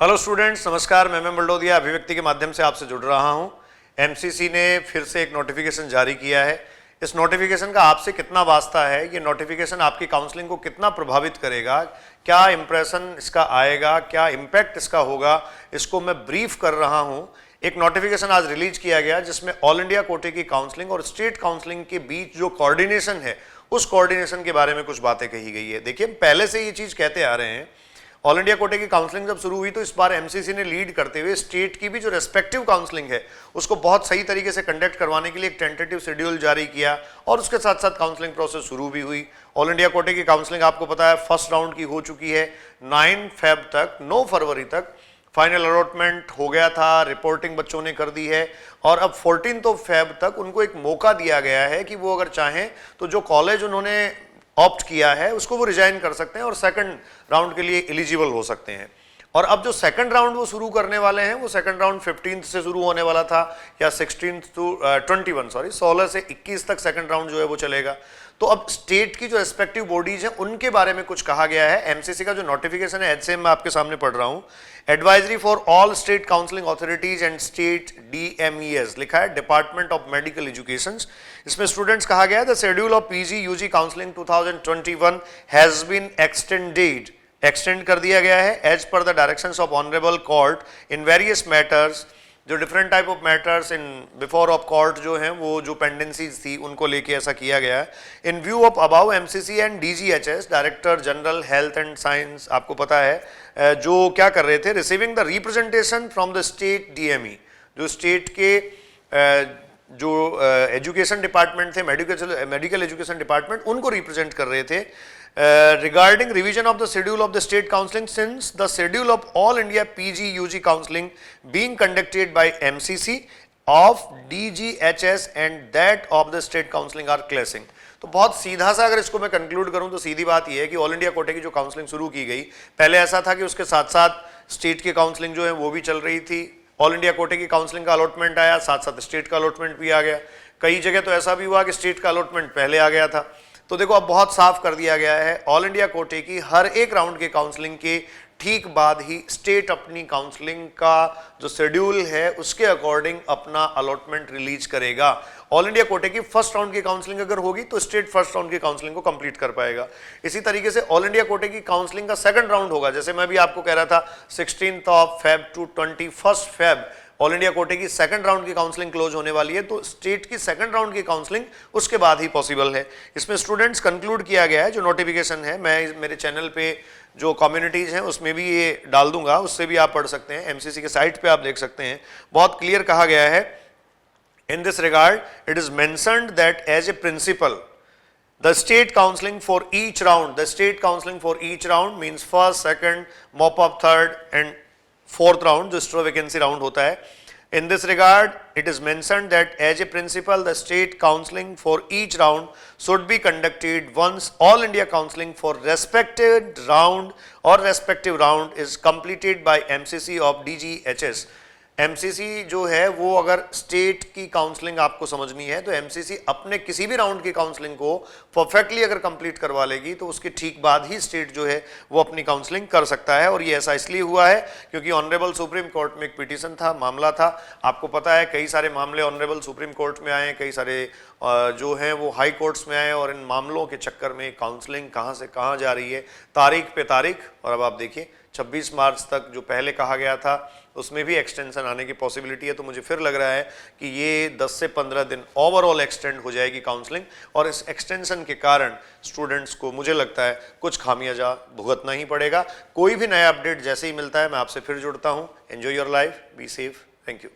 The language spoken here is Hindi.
हेलो स्टूडेंट्स, नमस्कार। मैं बलडोदिया अभिव्यक्ति के माध्यम से आपसे जुड़ रहा हूं। एमसीसी ने फिर से एक नोटिफिकेशन जारी किया है। इस नोटिफिकेशन का आपसे कितना वास्ता है, ये नोटिफिकेशन आपकी काउंसलिंग को कितना प्रभावित करेगा, क्या इंप्रेशन इसका आएगा, क्या इम्पैक्ट इसका होगा, इसको मैं ब्रीफ कर रहा हूं। एक नोटिफिकेशन आज रिलीज किया गया जिसमें ऑल इंडिया कोटे की काउंसलिंग और स्टेट काउंसलिंग के बीच जो कोऑर्डिनेशन है, उस कोऑर्डिनेशन के बारे में कुछ बातें कही गई है। देखिए, पहले से ये चीज कहते आ रहे हैं, ऑल इंडिया कोटे की काउंसलिंग जब शुरू हुई तो इस बार एमसीसी ने लीड करते हुए स्टेट की भी जो रेस्पेक्टिव काउंसलिंग है उसको बहुत सही तरीके से कंडक्ट करवाने के लिए एक टेंटेटिव शेड्यूल जारी किया और उसके साथ साथ काउंसलिंग प्रोसेस शुरू भी हुई। ऑल इंडिया कोटे की काउंसलिंग आपको पता है फर्स्ट राउंड की हो चुकी है। 9 फरवरी तक फाइनल अलॉटमेंट हो गया था, रिपोर्टिंग बच्चों ने कर दी है और अब 14 फेब तक उनको एक मौका दिया गया है कि वो अगर चाहें तो जो कॉलेज उन्होंने ऑप्ट किया है उसको वो रिजाइन कर सकते हैं और सेकंड राउंड के लिए एलिजिबल हो सकते हैं। और अब जो सेकंड राउंड वो शुरू करने वाले हैं, वो सेकंड राउंड 15 से शुरू होने वाला था या 16 से 21 तक सेकंड राउंड जो है वो चलेगा। तो अब स्टेट की जो रेस्पेक्टिव बॉडीज हैं उनके बारे में कुछ कहा गया है। एमसीसी का जो नोटिफिकेशन है एचसीएम मैं आपके सामने पढ़ रहा हूं। Advisory for all state counselling authorities and state DMEs लिखा है, डिपार्टमेंट ऑफ मेडिकल एजुकेशन। इसमें स्टूडेंट्स कहा गया है the schedule of PG UG counselling 2021 has been extend कर दिया गया है as per the directions of honourable court in various matters. जो different type of matters in before of court जो हैं वो जो पेंडेंसीज थी उनको लेके ऐसा किया गया है। इन view of about MCC and DGHS director general health and science आपको पता है जो क्या कर रहे थे, receiving the representation from the state DME, जो स्टेट के जो एजुकेशन डिपार्टमेंट थे, मेडिकल एजुकेशन डिपार्टमेंट, उनको रिप्रेजेंट कर रहे थे regarding revision of the schedule of the state counseling, since the schedule of all India PG UG counseling being conducted by MCC of DGHS and that of the state counseling are clashing। तो बहुत सीधा सा अगर इसको मैं कंक्लूड करूं तो सीधी बात यह है कि ऑल इंडिया कोटे की जो काउंसलिंग शुरू की गई, पहले ऐसा था कि उसके साथ साथ स्टेट की काउंसलिंग जो है वो भी चल रही थी। ऑल इंडिया कोटे की काउंसलिंग का अलॉटमेंट आया, साथ साथ स्टेट का अलॉटमेंट भी आ गया। कई जगह तो ऐसा भी हुआ कि स्टेट का अलॉटमेंट पहले आ गया था। तो देखो, अब बहुत साफ कर दिया गया है, ऑल इंडिया कोटे की हर एक राउंड के काउंसलिंग के ठीक बाद ही स्टेट अपनी काउंसलिंग का जो शेड्यूल है उसके अकॉर्डिंग अपना अलॉटमेंट रिलीज करेगा। ऑल इंडिया कोटे की फर्स्ट राउंड की काउंसलिंग अगर होगी तो स्टेट फर्स्ट राउंड की काउंसलिंग को कंप्लीट कर पाएगा। इसी तरीके से ऑल इंडिया कोटे की काउंसलिंग का सेकंड राउंड होगा, जैसे मैं भी आपको कह रहा था 16 Feb two 21 Feb all India कोटे की सेकंड राउंड की काउंसलिंग क्लोज होने वाली है, तो स्टेट की सेकंड राउंड की काउंसलिंग उसके बाद ही पॉसिबल है। इसमें स्टूडेंट्स कंक्लूड किया गया है, जो नोटिफिकेशन है मैं मेरे चैनल पे जो कम्युनिटीज हैं उसमें भी ये डाल दूंगा, उससे भी आप पढ़ सकते हैं, एमसीसी के साइट पे आप देख सकते हैं। बहुत क्लियर कहा गया है in this regard. It is mentioned that as a principal the state counseling for each round means first, second, mop up third and fourth round जो extra vacancy round होता है। In this regard, it is mentioned that as a principle, the state counseling for each round should be conducted once all India counseling for respective round is completed by MCC of DGHS। MCC जो है वो अगर स्टेट की काउंसलिंग आपको समझनी है तो एमसीसी अपने किसी भी राउंड की काउंसलिंग को परफेक्टली अगर कंप्लीट करवा लेगी तो उसके ठीक बाद ही स्टेट जो है वो अपनी काउंसलिंग कर सकता है। और ये ऐसा इसलिए हुआ है क्योंकि ऑनरेबल सुप्रीम कोर्ट में एक पिटीशन था, मामला था, आपको पता है कई सारे मामले ऑनरेबल सुप्रीम कोर्ट में आए, कई सारे जो हैं वो हाई कोर्ट्स में आए और इन मामलों के चक्कर में काउंसलिंग कहाँ से कहाँ जा रही है, तारीख पे तारीख। और अब आप देखिए 26 मार्च तक जो पहले कहा गया था उसमें भी एक्सटेंशन आने की पॉसिबिलिटी है। तो मुझे फिर लग रहा है कि ये 10 से 15 दिन ओवरऑल एक्सटेंड हो जाएगी काउंसलिंग और इस एक्सटेंशन के कारण स्टूडेंट्स को मुझे लगता है कुछ खामियाजा भुगतना ही पड़ेगा। कोई भी नया अपडेट जैसे ही मिलता है मैं आपसे फिर जुड़ता हूँ। Enjoy your life, be safe, thank you.